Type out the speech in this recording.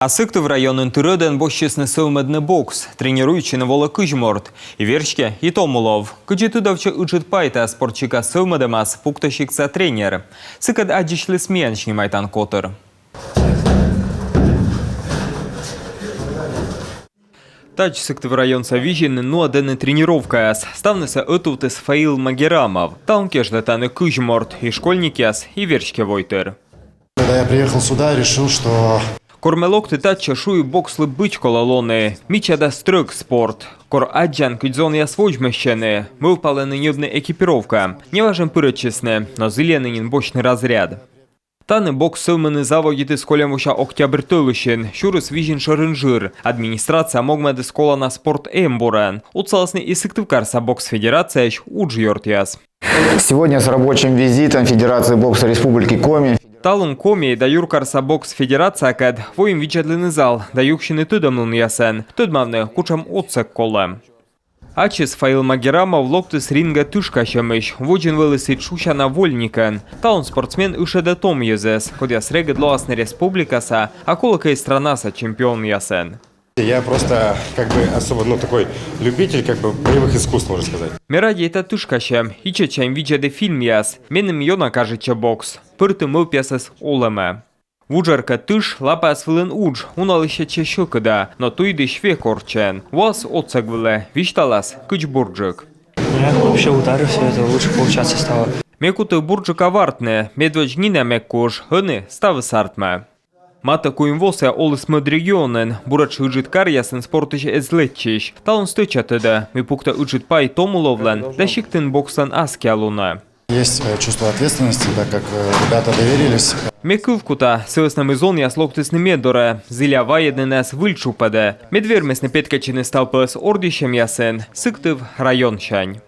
А Сыктыв районын түрөден бошчесны сылмедны бокс, тренируючи на вола Кыжморт. И вершке, и Томулов. Кыжетудовча учит пайта спортчика сылмедемас, пуктащикса тренер. Сыкад аджишлы сменшни майтан котыр. Тач Сыктыв район Савижин, ну адены тренировка. Ставнеса этувтес Фаил Магерамов. Таункеш датаны Кыжморт, и школьникес, и вершке войтер. Когда я приехал сюда, решил, что... Кормелок тета чашу боксли бичко лалони. Міча да стрик спорт. Кор аджан кидзон я свojмещены. Мы упали нынюдна экипировка. Не важен пырочесне, но зыле нынен бочный разряд. Таны бокс сылмыны заводиты с колемуша октябрь тылышен. Шурыс вижен шарынжир. Администрация могмеды скола на спорт эмбурен. Уцаласны и Сыктывкарса бокс федерация уджьортяс. Сегодня с рабочим визитом Федерации бокса Республики Коми. Талун Коми да Юркарса бокс федерация кад воим вичадлины зал да юкшины тыдамнун ясен. Тыдмавны кучам отсек коле. Ачис Фаил Магерамов локтыс ринга тышкащамыш. Воджин вылысит шуша на вольникен. Талун спортсмен ышеде том езес. Кодя среге длоасны республикаса, а колокай странаса чемпион ясен. Я просто особо такой любитель боевых искусств, можно сказать. Миради это тышкащем. Иче чайм виджеде фильм яс. Менем йона кажече бокс. Пырты мылпясес олеме. Вуджарка тыш лапа свылын удж. Уналыще чещылкыда. Но туйды шве корчен. Вас отсагвыле. Вишталас кычбурджик. Я вообще ударился, это лучше получаться стало. Мекуты бурджика вартне. Медведь гине меккуш. Хыны ставы сартме. Мата куимвося олыс регионен, бурачы ыжит карьясын спортыш эзлетчиш. Талон стычатыда, ми пукта ыжит пай Томуловлен, да щиктын боксан аскиалуна. Есть чувство ответственности, так как ребята доверились. Мекывкута, сылысным изон яслоктысны медоре, зиля ваедненес выльчупаде. Медвермесны петкачины сталпылыс ордищем ясен, Сыктыв район шань.